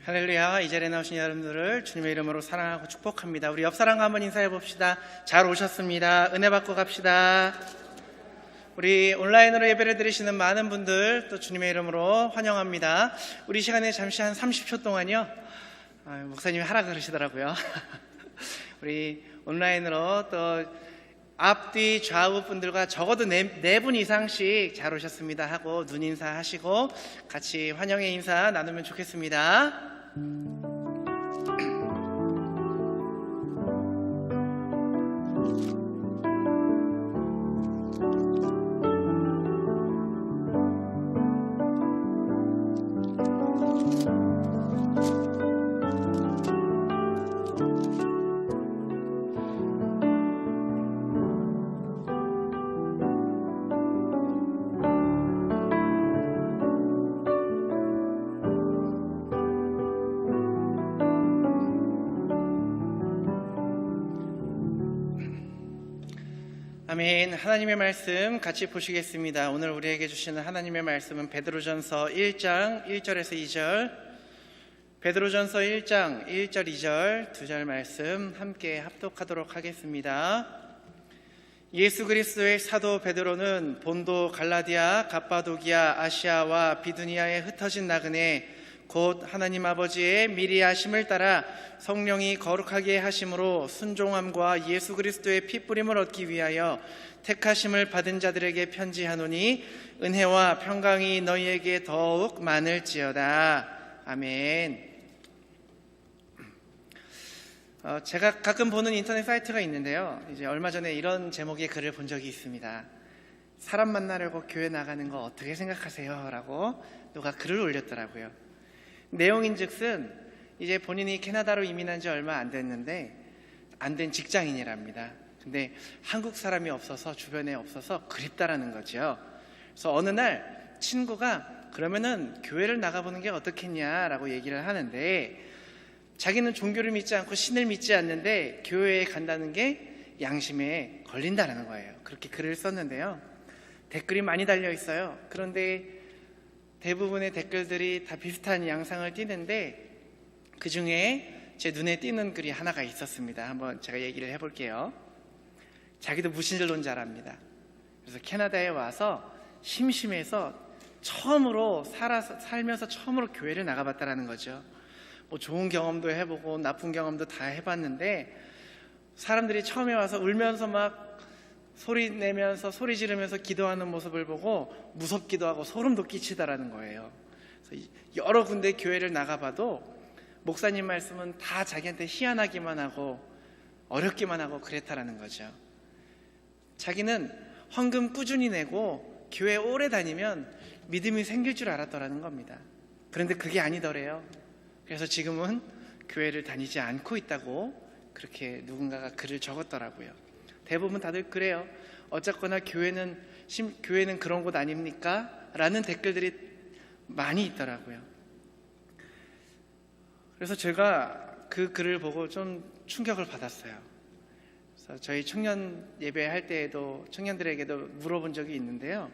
할렐루야. 이 자리에 나오신 여러분들을 주님의 이름으로 사랑하고 축복합니다. 우리 옆 사람과 한번 인사해 봅시다. 잘 오셨습니다. 은혜 받고 갑시다. 우리 온라인으로 예배를 드리시는 많은 분들 또 주님의 이름으로 환영합니다. 우리 시간에 잠시 한 30초 동안요, 목사님이 하라 그러시더라고요. 우리 온라인으로 또 앞뒤 좌우 분들과 적어도 네 분 이상씩 잘 오셨습니다 하고 눈 인사하시고 같이 환영의 인사 나누면 좋겠습니다. 아멘. 하나님의 말씀 같이 보시겠습니다. 오늘 우리에게 주시는 하나님의 말씀은 베드로전서 1장 1절에서 2절, 베드로전서 1장 1절 2절 두 절 말씀 함께 합독하도록 하겠습니다. 예수 그리스도의 사도 베드로는 본도, 갈라디아, 갑바도기아, 아시아와 비두니아에 흩어진 나그네 곧 하나님 아버지의 미리 하심을 따라 성령이 거룩하게 하심으로 순종함과 예수 그리스도의 피뿌림을 얻기 위하여 택하심을 받은 자들에게 편지하노니 은혜와 평강이 너희에게 더욱 많을지어다. 아멘. 제가 가끔 보는 인터넷 사이트가 있는데요, 이제 얼마 전에 이런 제목의 글을 본 적이 있습니다. 사람 만나려고 교회 나가는 거 어떻게 생각하세요? 라고 누가 글을 올렸더라고요. 내용인즉슨 이제 본인이 캐나다로 이민한 지 얼마 안 됐는데 안 된 직장인이랍니다. 근데 한국 사람이 없어서, 주변에 없어서 그립다라는 거죠. 그래서 어느 날 친구가 그러면은 교회를 나가보는 게 어떻겠냐라고 얘기를 하는데, 자기는 종교를 믿지 않고 신을 믿지 않는데 교회에 간다는 게 양심에 걸린다는 거예요. 그렇게 글을 썼는데요, 댓글이 많이 달려 있어요. 그런데 대부분의 댓글들이 다 비슷한 양상을 띠는데 그 중에 제 눈에 띄는 글이 하나가 있었습니다. 한번 제가 얘기를 해볼게요. 자기도 무신론자랍니다. 그래서 캐나다에 와서 심심해서 처음으로 살면서 처음으로 교회를 나가봤다라는 거죠. 뭐 좋은 경험도 해보고 나쁜 경험도 다 해봤는데 사람들이 처음에 와서 울면서 막 소리 내면서 소리 지르면서 기도하는 모습을 보고 무섭기도 하고 소름도 끼치다라는 거예요. 그래서 여러 군데 교회를 나가봐도 목사님 말씀은 다 자기한테 희한하기만 하고 어렵기만 하고 그랬다라는 거죠. 자기는 헌금 꾸준히 내고 교회 오래 다니면 믿음이 생길 줄 알았더라는 겁니다. 그런데 그게 아니더래요. 그래서 지금은 교회를 다니지 않고 있다고 그렇게 누군가가 글을 적었더라고요. 대부분 다들 그래요. 어쨌거나 교회는 그런 곳 아닙니까? 라는 댓글들이 많이 있더라고요. 그래서 제가 그 글을 보고 좀 충격을 받았어요. 그래서 저희 청년 예배할 때에도 청년들에게도 물어본 적이 있는데요,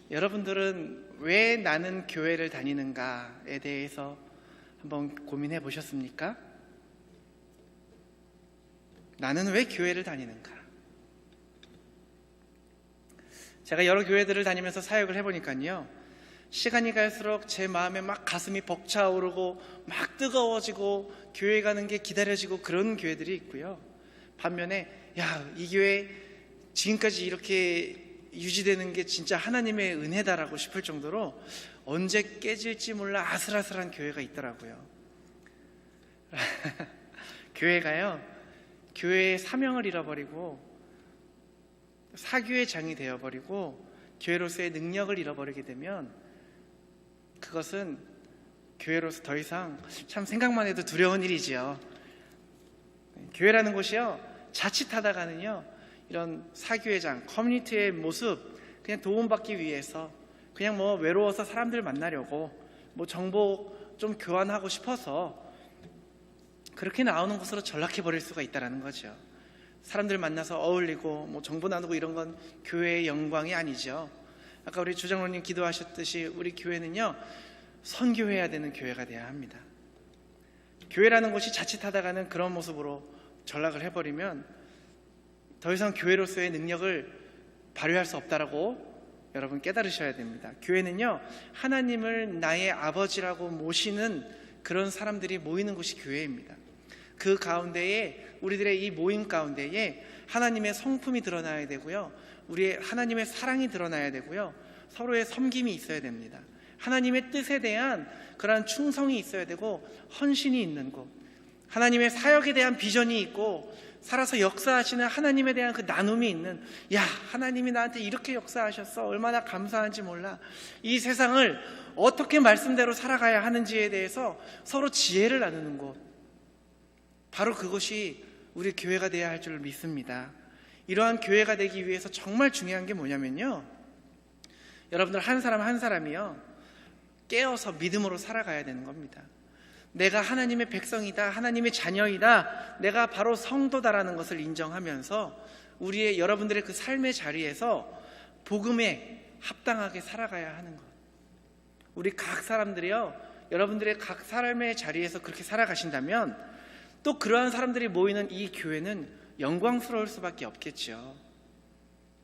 여러분들은 왜 나는 교회를 다니는가에 대해서 한번 고민해 보셨습니까? 나는 왜 교회를 다니는가? 제가 여러 교회들을 다니면서 사역을 해보니까요, 시간이 갈수록 제 마음에 막 가슴이 벅차오르고 막 뜨거워지고 교회 가는 게 기다려지고 그런 교회들이 있고요, 반면에 이 교회 지금까지 이렇게 유지되는 게 진짜 하나님의 은혜다라고 싶을 정도로 언제 깨질지 몰라 아슬아슬한 교회가 있더라고요. 교회가요, 교회의 사명을 잃어버리고 사교의 장이 되어버리고 교회로서의 능력을 잃어버리게 되면 그것은 교회로서 더 이상 참 생각만 해도 두려운 일이지요. 교회라는 곳이요, 자칫하다가는요 이런 사교의 장, 커뮤니티의 모습, 그냥 도움받기 위해서 그냥 뭐 외로워서 사람들 만나려고 뭐 정보 좀 교환하고 싶어서 그렇게 나오는 곳으로 전락해버릴 수가 있다는 거죠. 사람들 만나서 어울리고 뭐 정보 나누고 이런 건 교회의 영광이 아니죠. 아까 우리 주장로님 기도하셨듯이 우리 교회는요, 선교해야 되는 교회가 돼야 합니다. 교회라는 곳이 자칫하다가는 그런 모습으로 전락을 해버리면 더 이상 교회로서의 능력을 발휘할 수 없다라고 여러분 깨달으셔야 됩니다. 교회는요, 하나님을 나의 아버지라고 모시는 그런 사람들이 모이는 곳이 교회입니다. 그 가운데에, 우리들의 이 모임 가운데에 하나님의 성품이 드러나야 되고요, 우리의 하나님의 사랑이 드러나야 되고요, 서로의 섬김이 있어야 됩니다. 하나님의 뜻에 대한 그러한 충성이 있어야 되고 헌신이 있는 곳, 하나님의 사역에 대한 비전이 있고 살아서 역사하시는 하나님에 대한 그 나눔이 있는, 야, 하나님이 나한테 이렇게 역사하셨어, 얼마나 감사한지 몰라, 이 세상을 어떻게 말씀대로 살아가야 하는지에 대해서 서로 지혜를 나누는 곳, 바로 그것이 우리 교회가 되어야 할 줄 믿습니다. 이러한 교회가 되기 위해서 정말 중요한 게 뭐냐면요, 여러분들 한 사람 한 사람이요, 깨어서 믿음으로 살아가야 되는 겁니다. 내가 하나님의 백성이다, 하나님의 자녀이다, 내가 바로 성도다라는 것을 인정하면서 우리의, 여러분들의 그 삶의 자리에서 복음에 합당하게 살아가야 하는 것. 우리 각 사람들이요, 여러분들의 각 삶의 자리에서 그렇게 살아가신다면 또 그러한 사람들이 모이는 이 교회는 영광스러울 수밖에 없겠죠.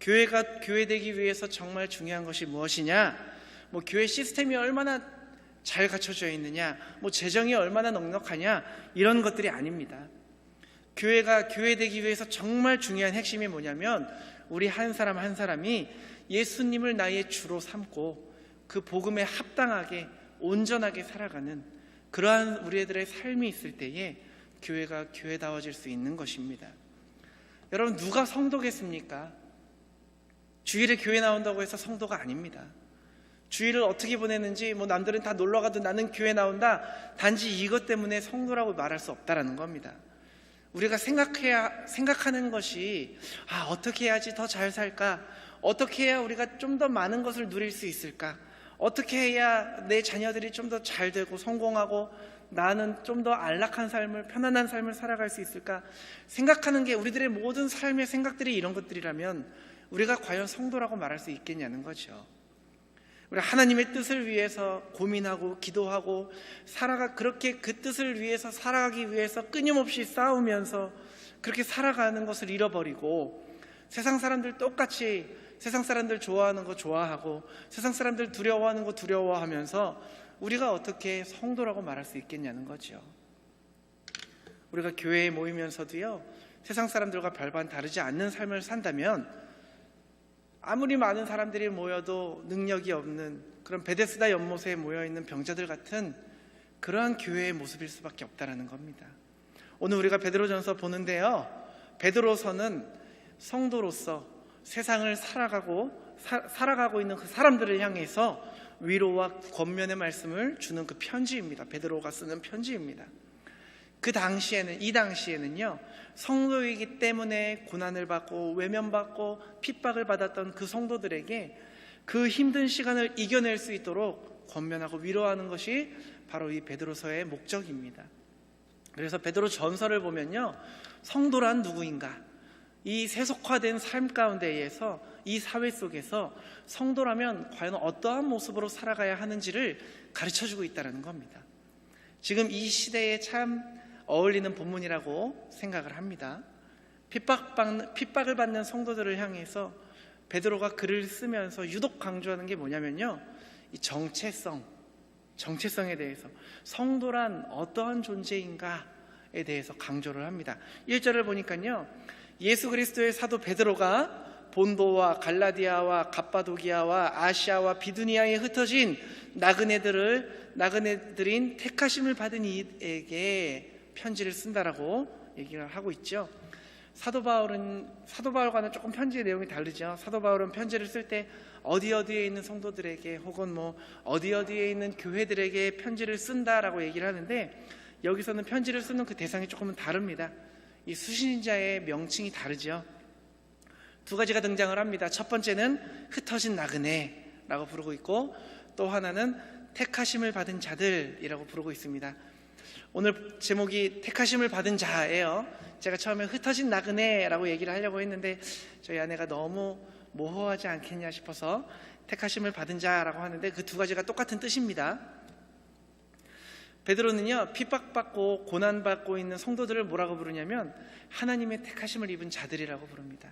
교회가 교회 되기 위해서 정말 중요한 것이 무엇이냐, 뭐 교회 시스템이 얼마나 잘 갖춰져 있느냐, 뭐 재정이 얼마나 넉넉하냐, 이런 것들이 아닙니다. 교회가 교회 되기 위해서 정말 중요한 핵심이 뭐냐면 우리 한 사람 한 사람이 예수님을 나의 주로 삼고 그 복음에 합당하게 온전하게 살아가는 그러한 우리들의 삶이 있을 때에 교회가 교회다워질 수 있는 것입니다. 여러분, 누가 성도겠습니까? 주일에 교회 나온다고 해서 성도가 아닙니다. 주일을 어떻게 보내는지, 뭐 남들은 다 놀러가도 나는 교회 나온다, 단지 이것 때문에 성도라고 말할 수 없다라는 겁니다. 우리가 생각하는 것이, 어떻게 해야지 더 잘 살까? 어떻게 해야 우리가 좀 더 많은 것을 누릴 수 있을까? 어떻게 해야 내 자녀들이 좀 더 잘 되고 성공하고 나는 좀 더 안락한 삶을, 편안한 삶을 살아갈 수 있을까? 생각하는 게 우리들의 모든 삶의 생각들이 이런 것들이라면 우리가 과연 성도라고 말할 수 있겠냐는 거죠. 우리 하나님의 뜻을 위해서 고민하고 기도하고 그렇게 그 뜻을 위해서 살아가기 위해서 끊임없이 싸우면서 그렇게 살아가는 것을 잃어버리고, 세상 사람들 똑같이 세상 사람들 좋아하는 거 좋아하고 세상 사람들 두려워하는 거 두려워하면서 우리가 어떻게 성도라고 말할 수 있겠냐는 거죠. 우리가 교회에 모이면서도요, 세상 사람들과 별반 다르지 않는 삶을 산다면 아무리 많은 사람들이 모여도 능력이 없는 그런 베데스다 연못에 모여있는 병자들 같은 그러한 교회의 모습일 수밖에 없다는 겁니다. 오늘 우리가 베드로전서 보는데요, 베드로서는 성도로서 세상을 살아가고 있는 그 사람들을 향해서 위로와 권면의 말씀을 주는 그 편지입니다. 베드로가 쓰는 편지입니다. 이 당시에는요, 성도이기 때문에 고난을 받고 외면받고 핍박을 받았던 그 성도들에게 그 힘든 시간을 이겨낼 수 있도록 권면하고 위로하는 것이 바로 이 베드로서의 목적입니다. 그래서 베드로 전서를 보면요, 성도란 누구인가, 이 세속화된 삶 가운데에서 이 사회 속에서 성도라면 과연 어떠한 모습으로 살아가야 하는지를 가르쳐주고 있다는 겁니다. 지금 이 시대에 참 어울리는 본문이라고 생각을 합니다. 핍박을 받는 성도들을 향해서 베드로가 글을 쓰면서 유독 강조하는 게 뭐냐면요, 이 정체성에 대해서, 성도란 어떠한 존재인가에 대해서 강조를 합니다. 1절을 보니까요, 예수 그리스도의 사도 베드로가 본도와 갈라디아와 갑바도기아와 아시아와 비두니아에 흩어진 나그네들인 택하심을 받은 이에게 편지를 쓴다라고 얘기를 하고 있죠. 사도 바울과는 조금 편지의 내용이 다르죠. 사도 바울은 편지를 쓸 때 어디에 있는 성도들에게 혹은 뭐 어디에 있는 교회들에게 편지를 쓴다라고 얘기를 하는데, 여기서는 편지를 쓰는 그 대상이 조금은 다릅니다. 이 수신자의 명칭이 다르죠. 두 가지가 등장을 합니다. 첫 번째는 흩어진 나그네라고 부르고 있고, 또 하나는 택하심을 받은 자들이라고 부르고 있습니다. 오늘 제목이 택하심을 받은 자예요. 제가 처음에 흩어진 나그네라고 얘기를 하려고 했는데 저희 아내가 너무 모호하지 않겠냐 싶어서 택하심을 받은 자라고 하는데, 그 두 가지가 똑같은 뜻입니다. 베드로는요, 핍박받고 고난받고 있는 성도들을 뭐라고 부르냐면 하나님의 택하심을 입은 자들이라고 부릅니다.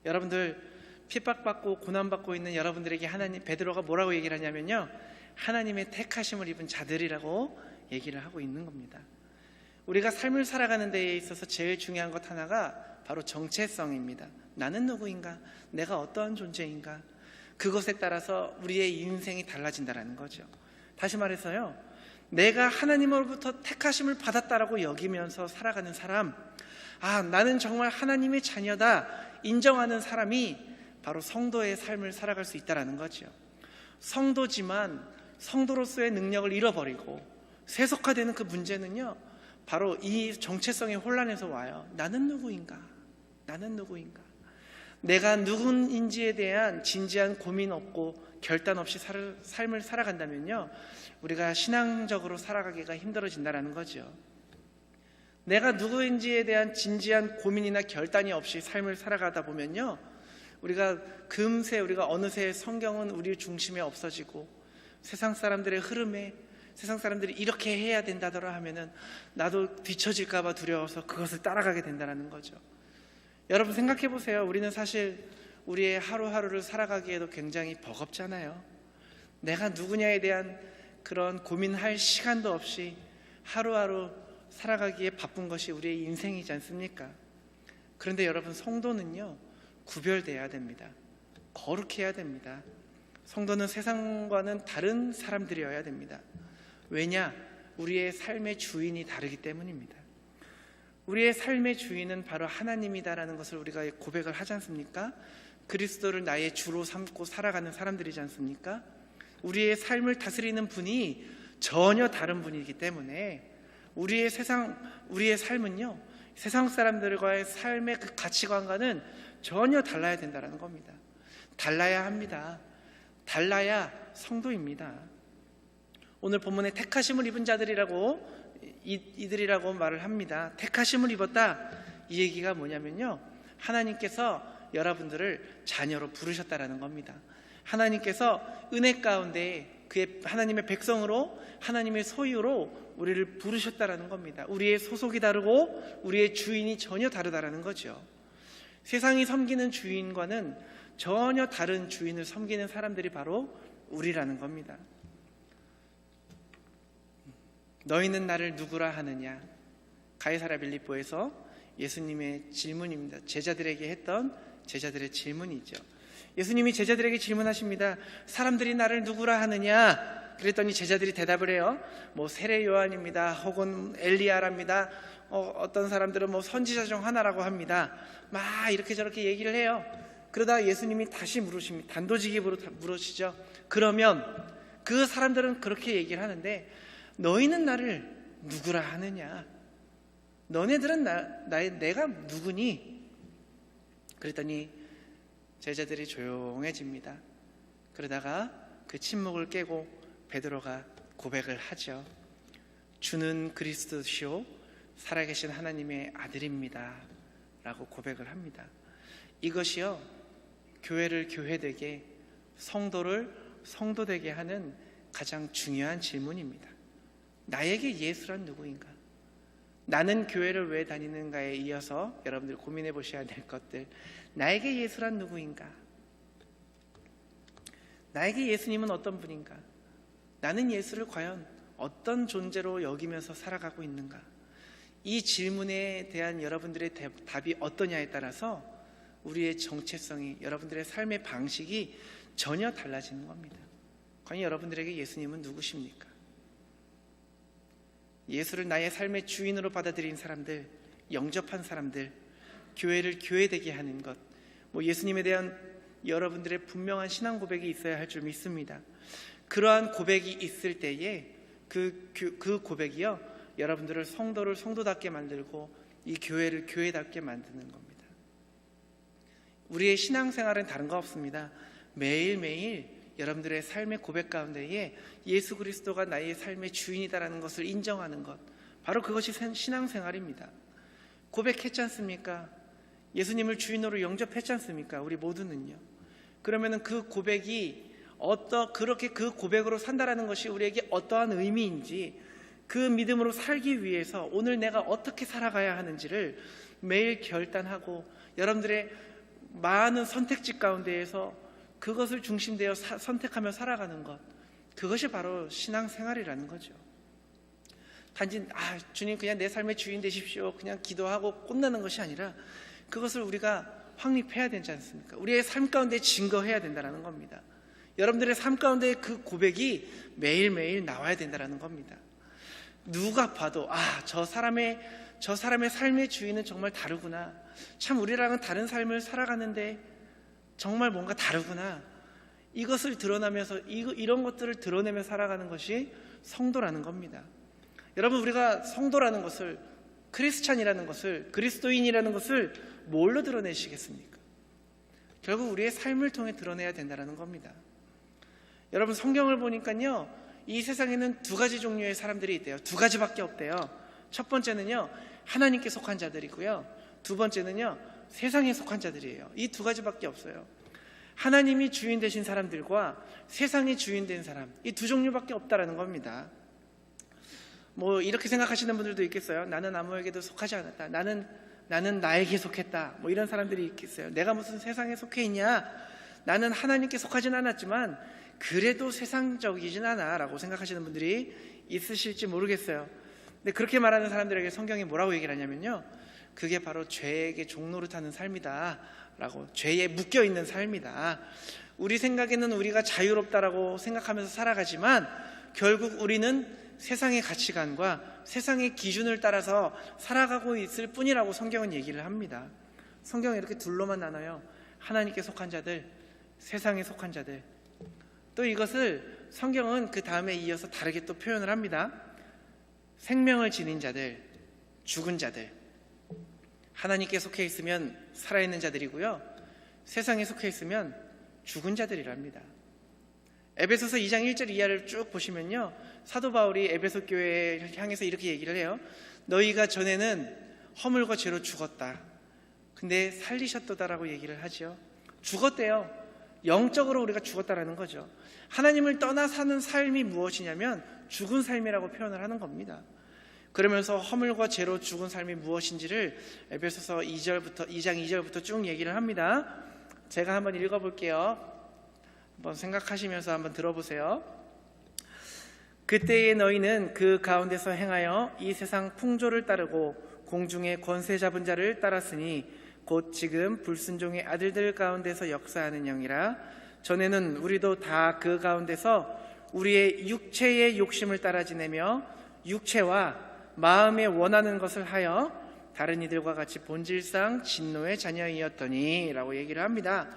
여러분들 핍박받고 고난받고 있는 여러분들에게 베드로가 뭐라고 얘기를 하냐면요, 하나님의 택하심을 입은 자들이라고 얘기를 하고 있는 겁니다. 우리가 삶을 살아가는 데에 있어서 제일 중요한 것 하나가 바로 정체성입니다. 나는 누구인가? 내가 어떠한 존재인가? 그것에 따라서 우리의 인생이 달라진다는 거죠. 다시 말해서요, 내가 하나님으로부터 택하심을 받았다라고 여기면서 살아가는 사람, 나는 정말 하나님의 자녀다 인정하는 사람이 바로 성도의 삶을 살아갈 수 있다는 거죠. 성도지만 성도로서의 능력을 잃어버리고 세속화되는 그 문제는요, 바로 이 정체성의 혼란에서 와요. 나는 누구인가? 나는 누구인가? 내가 누구인지에 대한 진지한 고민 없고 결단 없이 삶을 살아간다면요, 우리가 신앙적으로 살아가기가 힘들어진다는 거죠. 내가 누구인지에 대한 진지한 고민이나 결단이 없이 삶을 살아가다 보면요, 우리가 어느새 성경은 우리 중심에 없어지고 세상 사람들의 흐름에, 세상 사람들이 이렇게 해야 된다더라 하면은 나도 뒤처질까 봐 두려워서 그것을 따라가게 된다는 거죠. 여러분 생각해 보세요. 우리는 사실 우리의 하루하루를 살아가기에도 굉장히 버겁잖아요. 내가 누구냐에 대한 그런 고민할 시간도 없이 하루하루 살아가기에 바쁜 것이 우리의 인생이지 않습니까? 그런데 여러분, 성도는요, 구별돼야 됩니다. 거룩해야 됩니다. 성도는 세상과는 다른 사람들이어야 됩니다. 왜냐? 우리의 삶의 주인이 다르기 때문입니다. 우리의 삶의 주인은 바로 하나님이다라는 것을 우리가 고백을 하지 않습니까? 그리스도를 나의 주로 삼고 살아가는 사람들이지 않습니까? 우리의 삶을 다스리는 분이 전혀 다른 분이기 때문에 우리의 삶은요, 세상 사람들과의 삶의 그 가치관과는 전혀 달라야 된다는 겁니다. 달라야 합니다. 달라야 성도입니다. 오늘 본문에 택하심을 입은 자들이라고 이들이라고 말을 합니다. 택하심을 입었다, 이 얘기가 뭐냐면요, 하나님께서 여러분들을 자녀로 부르셨다라는 겁니다. 하나님께서 은혜 가운데 하나님의 백성으로, 하나님의 소유로 우리를 부르셨다라는 겁니다. 우리의 소속이 다르고 우리의 주인이 전혀 다르다라는 거죠. 세상이 섬기는 주인과는 전혀 다른 주인을 섬기는 사람들이 바로 우리라는 겁니다. 너희는 나를 누구라 하느냐? 가이사랴 빌립보에서 예수님의 질문입니다. 제자들에게 했던 제자들의 질문이죠. 예수님이 제자들에게 질문하십니다. 사람들이 나를 누구라 하느냐? 그랬더니 제자들이 대답을 해요. 세례 요한입니다. 혹은 엘리야랍니다. 어떤 사람들은 선지자 중 하나라고 합니다. 막 이렇게 저렇게 얘기를 해요. 그러다 예수님이 다시 물으십니다. 단도직입으로 물으시죠. 그러면 그 사람들은 그렇게 얘기를 하는데 너희는 나를 누구라 하느냐? 너네들은 내가 누구니? 그랬더니 제자들이 조용해집니다. 그러다가 그 침묵을 깨고 베드로가 고백을 하죠. 주는 그리스도시요 살아계신 하나님의 아들입니다 라고 고백을 합니다. 이것이요, 교회를 교회되게, 성도를 성도되게 하는 가장 중요한 질문입니다. 나에게 예수란 누구인가? 나는 교회를 왜 다니는가에 이어서 여러분들 고민해 보셔야 될 것들, 나에게 예수란 누구인가? 나에게 예수님은 어떤 분인가? 나는 예수를 과연 어떤 존재로 여기면서 살아가고 있는가? 이 질문에 대한 여러분들의 답이 어떠냐에 따라서 우리의 정체성이, 여러분들의 삶의 방식이 전혀 달라지는 겁니다. 과연 여러분들에게 예수님은 누구십니까? 예수를 나의 삶의 주인으로 받아들인 사람들, 영접한 사람들, 교회를 교회되게 하는 것, 예수님에 대한 여러분들의 분명한 신앙 고백이 있어야 할 줄 믿습니다. 그러한 고백이 있을 때에 그 고백이요, 여러분들을 성도를 성도답게 만들고 이 교회를 교회답게 만드는 겁니다. 우리의 신앙생활은 다른 거 없습니다. 매일매일 여러분들의 삶의 고백 가운데에 예수 그리스도가 나의 삶의 주인이다라는 것을 인정하는 것, 바로 그것이 신앙생활입니다. 고백했지 않습니까? 예수님을 주인으로 영접했지 않습니까? 우리 모두는요. 그러면은 그 고백이 그렇게 그 고백으로 산다라는 것이 우리에게 어떠한 의미인지, 그 믿음으로 살기 위해서 오늘 내가 어떻게 살아가야 하는지를 매일 결단하고 여러분들의 많은 선택지 가운데에서 그것을 중심되어 선택하며 살아가는 것, 그것이 바로 신앙생활이라는 거죠. 단지 주님 그냥 내 삶의 주인 되십시오, 그냥 기도하고 끝나는 것이 아니라 그것을 우리가 확립해야 되지 않습니까? 우리의 삶 가운데 증거해야 된다는 겁니다. 여러분들의 삶 가운데 그 고백이 매일매일 나와야 된다는 겁니다. 누가 봐도 저 사람의 삶의 주인은 정말 다르구나, 참 우리랑은 다른 삶을 살아가는데 정말 뭔가 다르구나, 이것을 드러나면서 이런 것들을 드러내며 살아가는 것이 성도라는 겁니다. 여러분, 우리가 성도라는 것을, 크리스찬이라는 것을, 그리스도인이라는 것을 뭘로 드러내시겠습니까? 결국 우리의 삶을 통해 드러내야 된다는 겁니다. 여러분, 성경을 보니까요, 이 세상에는 두 가지 종류의 사람들이 있대요. 두 가지밖에 없대요. 첫 번째는요, 하나님께 속한 자들이고요, 두 번째는요, 세상에 속한 자들이에요. 이 두 가지밖에 없어요. 하나님이 주인 되신 사람들과 세상이 주인 된 사람, 이 두 종류밖에 없다라는 겁니다. 뭐 이렇게 생각하시는 분들도 있겠어요. 나는 아무에게도 속하지 않았다, 나는 나에게 속했다, 뭐 이런 사람들이 있겠어요. 내가 무슨 세상에 속해 있냐, 나는 하나님께 속하진 않았지만 그래도 세상적이진 않아 라고 생각하시는 분들이 있으실지 모르겠어요. 근데 그렇게 말하는 사람들에게 성경이 뭐라고 얘기를 하냐면요, 그게 바로 죄에게 종노릇하는 삶이다 라고, 죄에 묶여있는 삶이다. 우리 생각에는 우리가 자유롭다라고 생각하면서 살아가지만 결국 우리는 세상의 가치관과 세상의 기준을 따라서 살아가고 있을 뿐이라고 성경은 얘기를 합니다. 성경은 이렇게 둘로만 나눠요. 하나님께 속한 자들, 세상에 속한 자들. 또 이것을 성경은 그 다음에 이어서 다르게 또 표현을 합니다. 생명을 지닌 자들, 죽은 자들. 하나님께 속해 있으면 살아있는 자들이고요, 세상에 속해 있으면 죽은 자들이랍니다. 에베소서 2장 1절 이하를 쭉 보시면요, 사도 바울이 에베소 교회에 향해서 이렇게 얘기를 해요. 너희가 전에는 허물과 죄로 죽었다, 근데 살리셨도다라고 얘기를 하죠. 죽었대요. 영적으로 우리가 죽었다라는 거죠. 하나님을 떠나 사는 삶이 무엇이냐면 죽은 삶이라고 표현을 하는 겁니다. 그러면서 허물과 죄로 죽은 삶이 무엇인지를 에베소서 2장 2절부터 쭉 얘기를 합니다. 제가 한번 읽어볼게요. 한번 생각하시면서 한번 들어보세요. 그때의 너희는 그 가운데서 행하여 이 세상 풍조를 따르고 공중의 권세 잡은 자를 따랐으니 곧 지금 불순종의 아들들 가운데서 역사하는 영이라. 전에는 우리도 다 그 가운데서 우리의 육체의 욕심을 따라 지내며 육체와 마음에 원하는 것을 하여 다른 이들과 같이 본질상 진노의 자녀이었더니 라고 얘기를 합니다.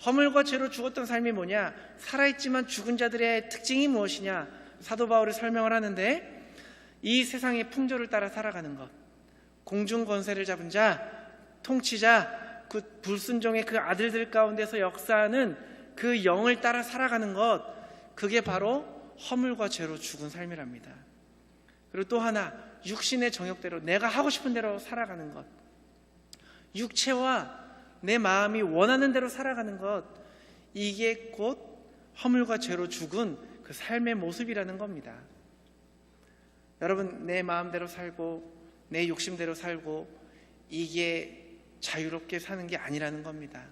허물과 죄로 죽었던 삶이 뭐냐, 살아있지만 죽은 자들의 특징이 무엇이냐, 사도 바울이 설명을 하는데, 이 세상의 풍조를 따라 살아가는 것, 공중 권세를 잡은 자, 통치자, 그 불순종의 그 아들들 가운데서 역사하는 그 영을 따라 살아가는 것, 그게 바로 허물과 죄로 죽은 삶이랍니다. 그리고 또 하나, 육신의 정욕대로 내가 하고 싶은 대로 살아가는 것, 육체와 내 마음이 원하는 대로 살아가는 것, 이게 곧 허물과 죄로 죽은 그 삶의 모습이라는 겁니다. 여러분, 내 마음대로 살고 내 욕심대로 살고 이게 자유롭게 사는 게 아니라는 겁니다.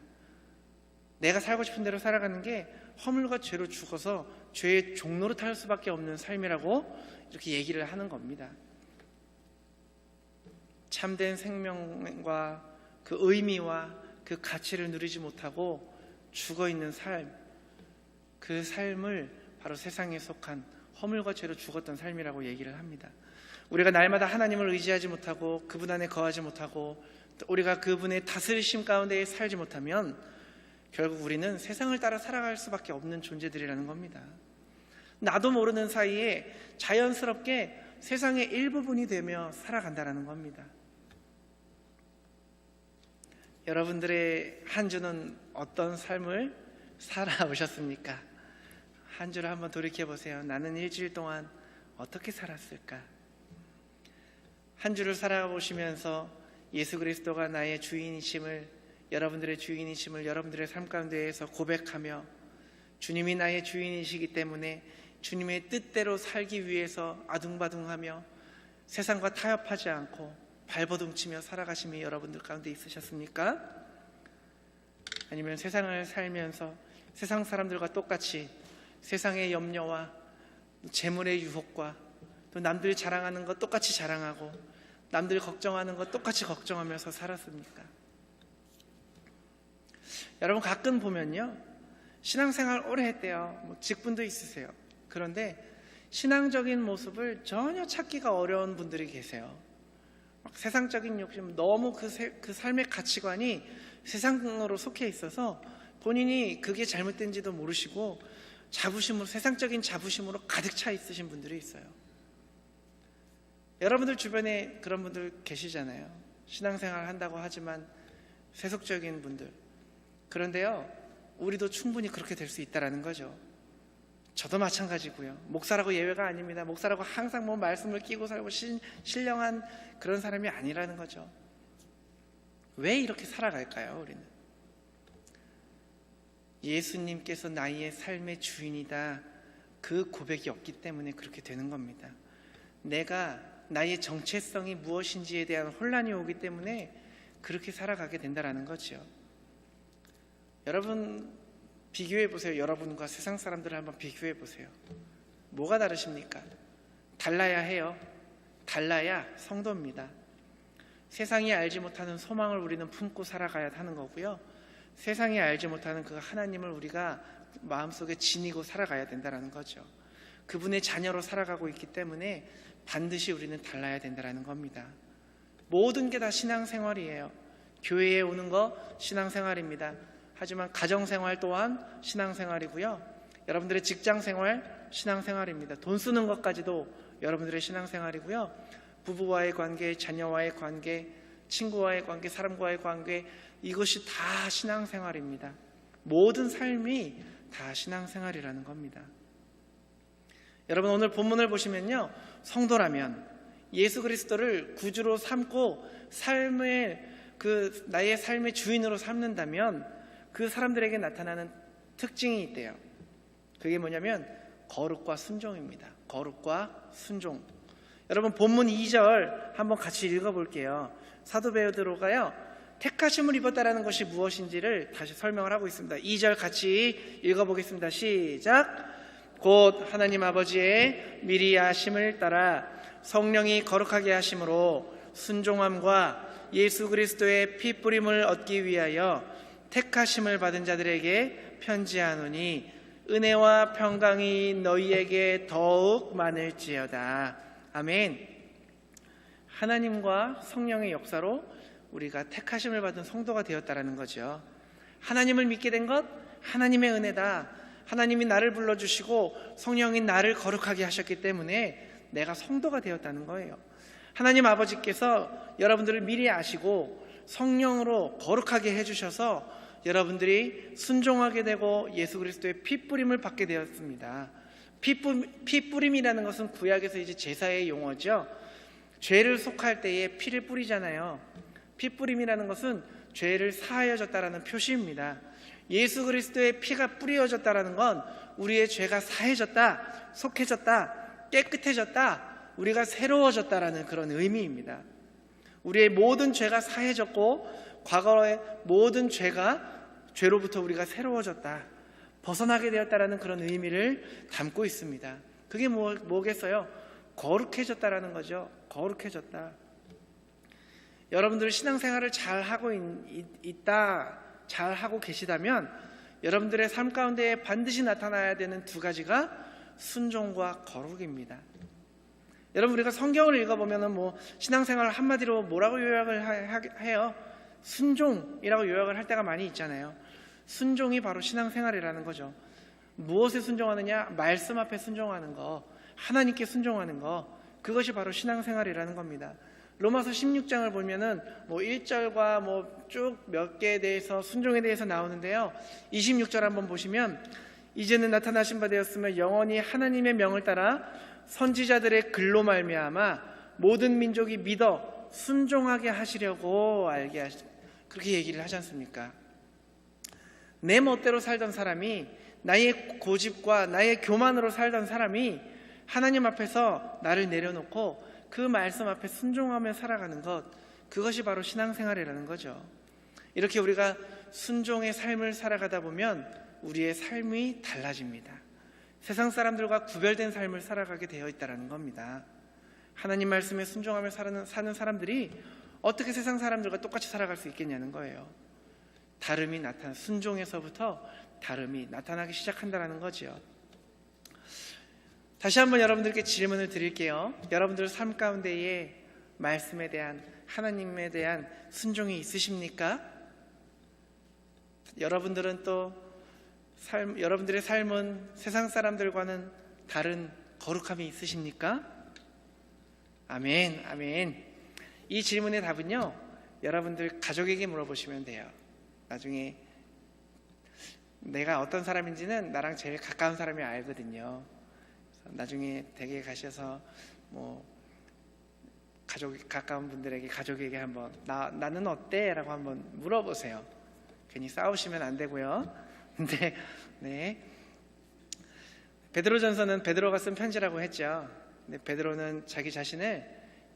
내가 살고 싶은 대로 살아가는 게 허물과 죄로 죽어서 죄의 종로로 탈 수밖에 없는 삶이라고 이렇게 얘기를 하는 겁니다. 참된 생명과 그 의미와 그 가치를 누리지 못하고 죽어있는 삶, 그 삶을 바로 세상에 속한 허물과 죄로 죽었던 삶이라고 얘기를 합니다. 우리가 날마다 하나님을 의지하지 못하고 그분 안에 거하지 못하고 우리가 그분의 다스리심 가운데 살지 못하면 결국 우리는 세상을 따라 살아갈 수밖에 없는 존재들이라는 겁니다. 나도 모르는 사이에 자연스럽게 세상의 일부분이 되며 살아간다는 겁니다. 여러분들의 한 주는 어떤 삶을 살아오셨습니까? 한 주를 한번 돌이켜보세요. 나는 일주일 동안 어떻게 살았을까? 한 주를 살아보시면서 예수 그리스도가 나의 주인이심을, 여러분들의 주인이심을 여러분들의 삶 가운데에서 고백하며 주님이 나의 주인이시기 때문에 주님의 뜻대로 살기 위해서 아둥바둥하며 세상과 타협하지 않고 발버둥치며 살아가심이 여러분들 가운데 있으셨습니까? 아니면 세상을 살면서 세상 사람들과 똑같이 세상의 염려와 재물의 유혹과 또 남들이 자랑하는 것 똑같이 자랑하고 남들 걱정하는 것 똑같이 걱정하면서 살았습니까? 여러분 가끔 보면요, 신앙생활 오래 했대요. 직분도 있으세요. 그런데 신앙적인 모습을 전혀 찾기가 어려운 분들이 계세요. 막 세상적인 욕심, 너무 그 삶의 가치관이 세상으로 속해 있어서 본인이 그게 잘못된지도 모르시고 자부심으로, 세상적인 자부심으로 가득 차 있으신 분들이 있어요. 여러분들 주변에 그런 분들 계시잖아요. 신앙생활 한다고 하지만 세속적인 분들. 그런데요, 우리도 충분히 그렇게 될 수 있다는 거죠. 저도 마찬가지고요. 목사라고 예외가 아닙니다. 목사라고 항상 뭐 말씀을 끼고 살고 신령한 그런 사람이 아니라는 거죠. 왜 이렇게 살아갈까요, 우리는? 예수님께서 나의 삶의 주인이다, 그 고백이 없기 때문에 그렇게 되는 겁니다. 내가 나의 정체성이 무엇인지에 대한 혼란이 오기 때문에 그렇게 살아가게 된다는 거죠. 여러분 비교해 보세요. 여러분과 세상 사람들을 한번 비교해 보세요. 뭐가 다르십니까? 달라야 해요. 달라야 성도입니다. 세상이 알지 못하는 소망을 우리는 품고 살아가야 하는 거고요. 세상이 알지 못하는 그 하나님을 우리가 마음속에 지니고 살아가야 된다는 거죠. 그분의 자녀로 살아가고 있기 때문에 반드시 우리는 달라야 된다는 겁니다. 모든 게 다 신앙생활이에요. 교회에 오는 거 신앙생활입니다. 하지만 가정생활 또한 신앙생활이고요. 여러분들의 직장생활 신앙생활입니다. 돈 쓰는 것까지도 여러분들의 신앙생활이고요. 부부와의 관계, 자녀와의 관계, 친구와의 관계, 사람과의 관계, 이것이 다 신앙생활입니다. 모든 삶이 다 신앙생활이라는 겁니다. 여러분 오늘 본문을 보시면요, 성도라면 예수 그리스도를 구주로 삼고 나의 삶의 주인으로 삼는다면 그 사람들에게 나타나는 특징이 있대요. 그게 뭐냐면 거룩과 순종입니다. 거룩과 순종. 여러분 본문 2절 한번 같이 읽어볼게요. 사도 베드로가요, 택하심을 입었다라는 것이 무엇인지를 다시 설명을 하고 있습니다. 2절 같이 읽어보겠습니다. 시작. 곧 하나님 아버지의 미리 하심을 따라 성령이 거룩하게 하심으로 순종함과 예수 그리스도의 피 뿌림을 얻기 위하여 택하심을 받은 자들에게 편지하노니 은혜와 평강이 너희에게 더욱 많을지어다. 아멘. 하나님과 성령의 역사로 우리가 택하심을 받은 성도가 되었다라는 거죠. 하나님을 믿게 된 것 하나님의 은혜다. 하나님이 나를 불러주시고 성령이 나를 거룩하게 하셨기 때문에 내가 성도가 되었다는 거예요. 하나님 아버지께서 여러분들을 미리 아시고 성령으로 거룩하게 해주셔서 여러분들이 순종하게 되고 예수 그리스도의 피뿌림을 받게 되었습니다. 피뿌림이라는 것은 구약에서 이제 제사의 용어죠. 죄를 속할 때에 피를 뿌리잖아요. 피뿌림이라는 것은 죄를 사하여 졌다라는 표시입니다. 예수 그리스도의 피가 뿌려졌다라는 건 우리의 죄가 사해졌다, 속해졌다, 깨끗해졌다, 우리가 새로워졌다라는 그런 의미입니다. 우리의 모든 죄가 사해졌고 과거의 모든 죄로부터 우리가 새로워졌다, 벗어나게 되었다라는 그런 의미를 담고 있습니다. 그게 뭐겠어요? 거룩해졌다라는 거죠. 거룩해졌다. 여러분들 신앙생활을 잘 하고 있다, 잘 하고 계시다면 여러분들의 삶 가운데 반드시 나타나야 되는 두 가지가 순종과 거룩입니다. 여러분 우리가 성경을 읽어보면 신앙생활 한마디로 뭐라고 요약을 해요? 순종이라고 요약을 할 때가 많이 있잖아요. 순종이 바로 신앙생활이라는 거죠. 무엇에 순종하느냐? 말씀 앞에 순종하는 거, 하나님께 순종하는 거, 그것이 바로 신앙생활이라는 겁니다. 로마서 16장을 보면은 1절과 쭉 몇 개에 대해서 순종에 대해서 나오는데요. 26절 한번 보시면 이제는 나타나신 바 되었으며 영원히 하나님의 명을 따라 선지자들의 글로 말미암아 모든 민족이 믿어 순종하게 하시려고 그렇게 얘기를 하지 않습니까? 내 멋대로 살던 사람이 나의 고집과 나의 교만으로 살던 사람이 하나님 앞에서 나를 내려놓고 그 말씀 앞에 순종하며 살아가는 것, 그것이 바로 신앙생활이라는 거죠. 이렇게 우리가 순종의 삶을 살아가다 보면 우리의 삶이 달라집니다. 세상 사람들과 구별된 삶을 살아가게 되어 있다는 겁니다. 하나님 말씀에 순종하며 사는 사람들이 어떻게 세상 사람들과 똑같이 살아갈 수 있겠냐는 거예요. 순종에서부터 다름이 나타나기 시작한다는 거죠. 다시 한번 여러분들께 질문을 드릴게요. 여러분들 삶 가운데에 말씀에 대한, 하나님에 대한 순종이 있으십니까? 여러분들은 또 여러분들의 삶은 세상 사람들과는 다른 거룩함이 있으십니까? 아멘, 아멘. 이 질문의 답은요, 여러분들 가족에게 물어보시면 돼요. 나중에 내가 어떤 사람인지는 나랑 제일 가까운 사람이 알거든요. 나중에 댁에 가셔서 가까운 분들에게, 가족에게 한번 나는 어때? 라고 한번 물어보세요. 괜히 싸우시면 안 되고요. 근데 네, 베드로전서는 베드로가 쓴 편지라고 했죠. 근데 베드로는 자기 자신을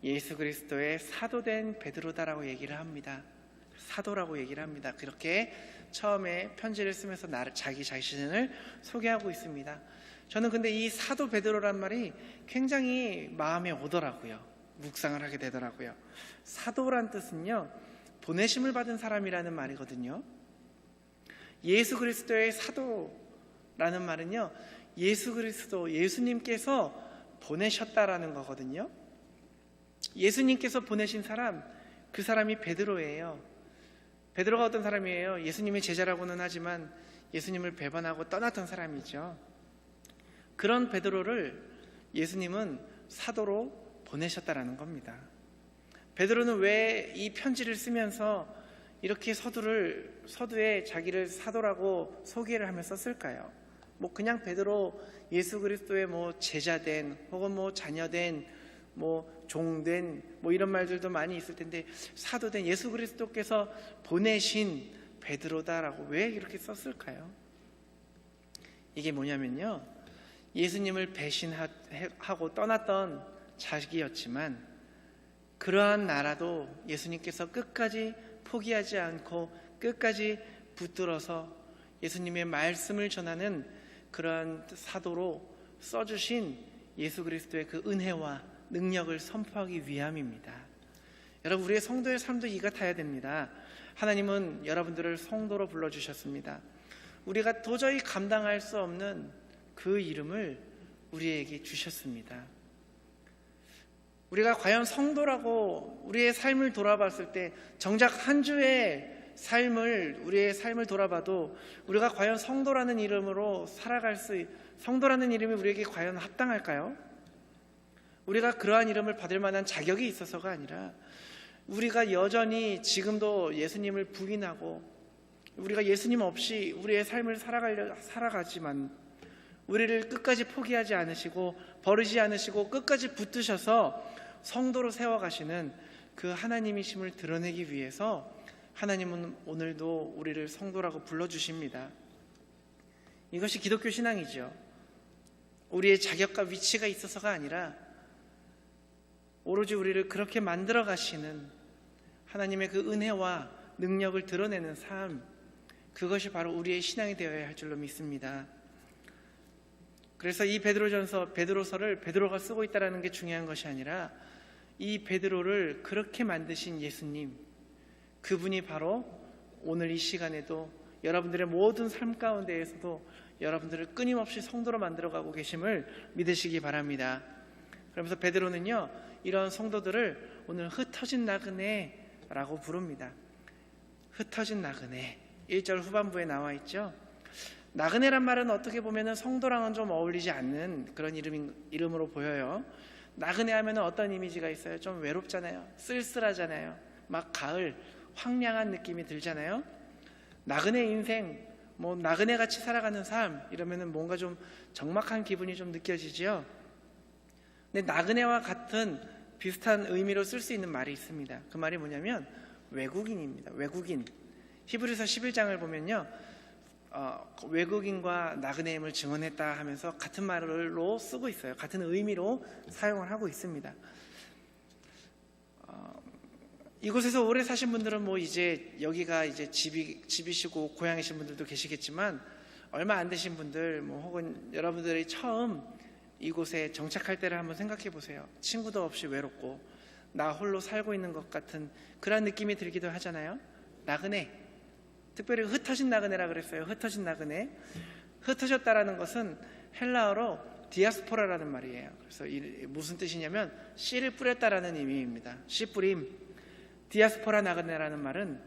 예수 그리스도의 사도된 베드로다라고 얘기를 합니다. 사도라고 얘기를 합니다. 그렇게 처음에 편지를 쓰면서 자기 자신을 소개하고 있습니다. 저는 근데 이 사도 베드로란 말이 굉장히 마음에 오더라고요. 묵상을 하게 되더라고요. 사도란 뜻은요, 보내심을 받은 사람이라는 말이거든요. 예수 그리스도의 사도라는 말은요, 예수 그리스도, 예수님께서 보내셨다라는 거거든요. 예수님께서 보내신 사람, 그 사람이 베드로예요. 베드로가 어떤 사람이에요? 예수님의 제자라고는 하지만 예수님을 배반하고 떠났던 사람이죠. 그런 베드로를 예수님은 사도로 보내셨다라는 겁니다. 베드로는 왜 이 편지를 쓰면서 이렇게 서두에 자기를 사도라고 소개를 하며 썼을까요? 그냥 베드로, 예수 그리스도의 제자된, 혹은 자녀된, 종된, 이런 말들도 많이 있을 텐데, 사도된, 예수 그리스도께서 보내신 베드로다라고 왜 이렇게 썼을까요? 이게 뭐냐면요, 예수님을 배신하고 떠났던 자식이었지만 그러한 나라도 예수님께서 끝까지 포기하지 않고 끝까지 붙들어서 예수님의 말씀을 전하는 그러한 사도로 써주신 예수 그리스도의 그 은혜와 능력을 선포하기 위함입니다. 여러분, 우리의 성도의 삶도 이 같아야 됩니다. 하나님은 여러분들을 성도로 불러주셨습니다. 우리가 도저히 감당할 수 없는 그 이름을 우리에게 주셨습니다. 우리가 과연 성도라고 우리의 삶을 돌아봤을 때, 정작 한 주의 우리의 삶을 돌아봐도 우리가 과연 성도라는 이름으로 성도라는 이름이 우리에게 과연 합당할까요? 우리가 그러한 이름을 받을 만한 자격이 있어서가 아니라, 우리가 여전히 지금도 예수님을 부인하고 우리가 예수님 없이 우리의 삶을 살아가지만 우리를 끝까지 포기하지 않으시고 버리지 않으시고 끝까지 붙드셔서 성도로 세워가시는 그 하나님이심을 드러내기 위해서 하나님은 오늘도 우리를 성도라고 불러주십니다. 이것이 기독교 신앙이죠. 우리의 자격과 위치가 있어서가 아니라 오로지 우리를 그렇게 만들어 가시는 하나님의 그 은혜와 능력을 드러내는 삶, 그것이 바로 우리의 신앙이 되어야 할 줄로 믿습니다. 그래서 이 베드로서를 베드로가 쓰고 있다는 게 중요한 것이 아니라, 이 베드로를 그렇게 만드신 예수님, 그분이 바로 오늘 이 시간에도 여러분들의 모든 삶 가운데에서도 여러분들을 끊임없이 성도로 만들어가고 계심을 믿으시기 바랍니다. 그러면서 베드로는요, 이런 성도들을 오늘 흩어진 나그네라고 부릅니다. 흩어진 나그네, 1절 후반부에 나와 있죠. 나그네란 말은 어떻게 보면 성도랑은 좀 어울리지 않는 그런 이름으로 보여요. 나그네 하면 어떤 이미지가 있어요? 좀 외롭잖아요. 쓸쓸하잖아요. 막 가을, 황량한 느낌이 들잖아요. 나그네 인생, 나그네같이 살아가는 삶, 이러면 뭔가 좀 적막한 기분이 좀 느껴지죠. 근데 나그네와 같은 비슷한 의미로 쓸 수 있는 말이 있습니다. 그 말이 뭐냐면 외국인입니다. 외국인. 히브리서 11장을 보면요, 외국인과 나그네임을 증언했다 하면서 같은 말로 쓰고 있어요. 같은 의미로 사용을 하고 있습니다. 이곳에서 오래 사신 분들은 뭐 이제 여기가 이제 집이시고 고향이신 분들도 계시겠지만, 얼마 안 되신 분들, 뭐 혹은 여러분들이 처음 이곳에 정착할 때를 한번 생각해 보세요. 친구도 없이 외롭고 나 홀로 살고 있는 것 같은 그런 느낌이 들기도 하잖아요. 나그네, 특별히 흩어진 나그네라 그랬어요. 흩어진 나그네. 흩어졌다라는 것은 헬라어로 디아스포라라는 말이에요. 그래서 무슨 뜻이냐면 씨를 뿌렸다라는 의미입니다. 씨 뿌림. 디아스포라 나그네라는 말은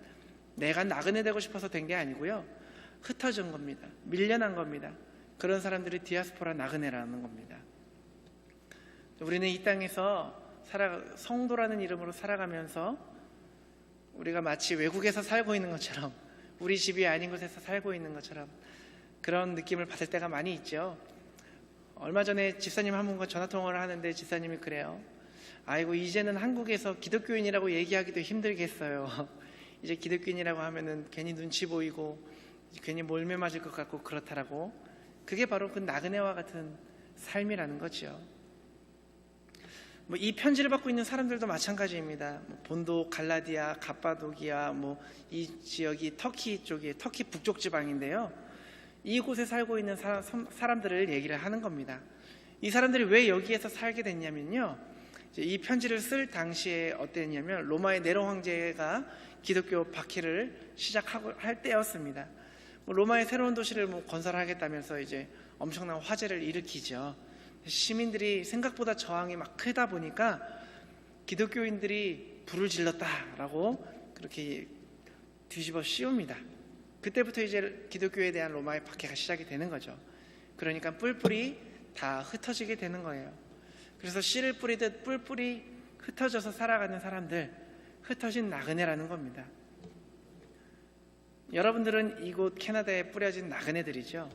내가 나그네 되고 싶어서 된 게 아니고요, 흩어진 겁니다. 밀려난 겁니다. 그런 사람들이 디아스포라 나그네라는 겁니다. 우리는 이 땅에서 성도라는 이름으로 살아가면서 우리가 마치 외국에서 살고 있는 것처럼, 우리 집이 아닌 곳에서 살고 있는 것처럼 그런 느낌을 받을 때가 많이 있죠. 얼마 전에 집사님 한 분과 전화통화를 하는데 집사님이 그래요. 아이고, 이제는 한국에서 기독교인이라고 얘기하기도 힘들겠어요. 이제 기독교인이라고 하면은 괜히 눈치 보이고 괜히 몰매 맞을 것 같고 그렇다라고. 그게 바로 그 나그네와 같은 삶이라는 거죠. 뭐 이 편지를 받고 있는 사람들도 마찬가지입니다. 본도, 갈라디아, 갑바도기아, 뭐 이 지역이 터키 쪽이 터키 북쪽 지방인데요. 이곳에 살고 있는 사람들을 얘기를 하는 겁니다. 이 사람들이 왜 여기에서 살게 됐냐면요, 이 편지를 쓸 당시에 어땠냐면 로마의 네로 황제가 기독교 박해를 시작할 때였습니다. 로마의 새로운 도시를 건설하겠다면서 이제 엄청난 화재를 일으키죠. 시민들이 생각보다 저항이 막 크다 보니까 기독교인들이 불을 질렀다라고 그렇게 뒤집어 씌웁니다. 그때부터 이제 기독교에 대한 로마의 박해가 시작이 되는 거죠. 그러니까 뿔뿔이 다 흩어지게 되는 거예요. 그래서 씨를 뿌리듯 뿔뿔이 흩어져서 살아가는 사람들, 흩어진 나그네라는 겁니다. 여러분들은 이곳 캐나다에 뿌려진 나그네들이죠.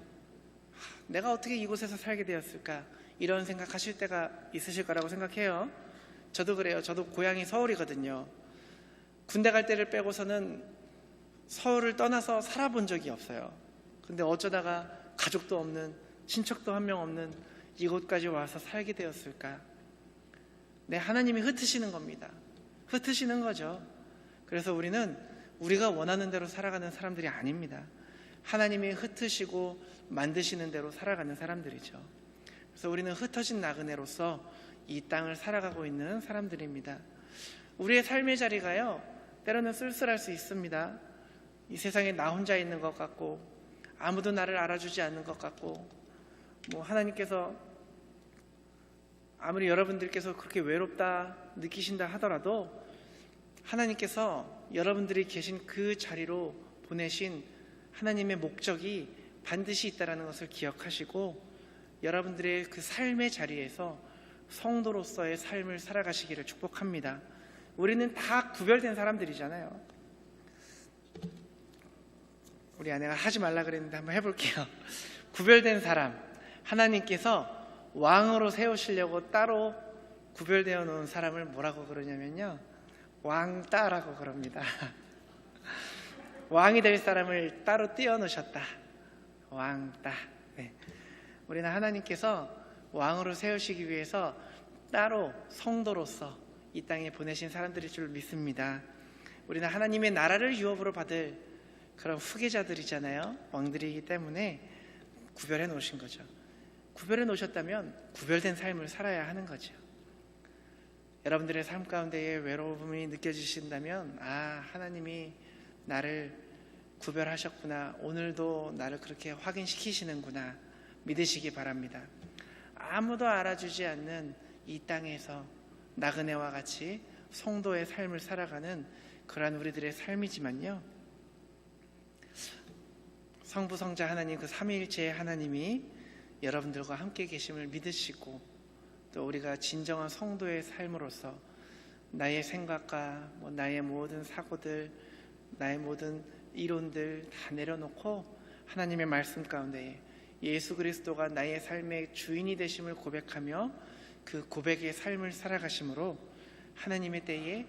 내가 어떻게 이곳에서 살게 되었을까? 이런 생각하실 때가 있으실 거라고 생각해요. 저도 그래요. 저도 고향이 서울이거든요. 군대 갈 때를 빼고서는 서울을 떠나서 살아본 적이 없어요. 근데 어쩌다가 가족도 없는, 친척도 한 명 없는 이곳까지 와서 살게 되었을까? 네, 하나님이 흩으시는 겁니다. 흩으시는 거죠. 그래서 우리는 우리가 원하는 대로 살아가는 사람들이 아닙니다. 하나님이 흩으시고 만드시는 대로 살아가는 사람들이죠. 그래서 우리는 흩어진 나그네로서 이 땅을 살아가고 있는 사람들입니다. 우리의 삶의 자리가요, 때로는 쓸쓸할 수 있습니다. 이 세상에 나 혼자 있는 것 같고, 아무도 나를 알아주지 않는 것 같고, 하나님께서 아무리 여러분들께서 그렇게 외롭다 느끼신다 하더라도 하나님께서 여러분들이 계신 그 자리로 보내신 하나님의 목적이 반드시 있다는 것을 기억하시고, 여러분들의 그 삶의 자리에서 성도로서의 삶을 살아가시기를 축복합니다. 우리는 다 구별된 사람들이잖아요. 우리 아내가 하지 말라 그랬는데 한번 해볼게요. 구별된 사람, 하나님께서 왕으로 세우시려고 따로 구별되어 놓은 사람을 뭐라고 그러냐면요, 왕따라고 그럽니다. 왕이 될 사람을 따로 띄워놓으셨다. 왕따. 네. 우리는 하나님께서 왕으로 세우시기 위해서 따로 성도로서 이 땅에 보내신 사람들일 줄 믿습니다. 우리는 하나님의 나라를 유업으로 받을 그런 후계자들이잖아요. 왕들이기 때문에 구별해 놓으신 거죠. 구별해 놓으셨다면 구별된 삶을 살아야 하는 거죠. 여러분들의 삶 가운데에 외로움이 느껴지신다면, 하나님이 나를 구별하셨구나, 오늘도 나를 그렇게 확인시키시는구나 믿으시기 바랍니다. 아무도 알아주지 않는 이 땅에서 나그네와 같이 성도의 삶을 살아가는 그러한 우리들의 삶이지만요, 성부 성자 하나님, 그 삼위일체의 하나님이 여러분들과 함께 계심을 믿으시고, 또 우리가 진정한 성도의 삶으로서 나의 생각과 나의 모든 사고들, 나의 모든 이론들 다 내려놓고 하나님의 말씀 가운데 예수 그리스도가 나의 삶의 주인이 되심을 고백하며 그 고백의 삶을 살아가심으로 하나님의 때에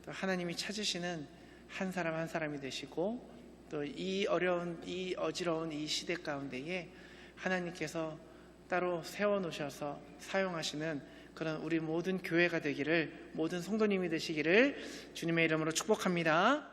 또 하나님이 찾으시는 한 사람 한 사람이 되시고, 또 이 어려운, 이 어지러운 이 시대 가운데에 하나님께서 따로 세워놓으셔서 사용하시는 그런 우리 모든 교회가 되기를, 모든 성도님이 되시기를 주님의 이름으로 축복합니다.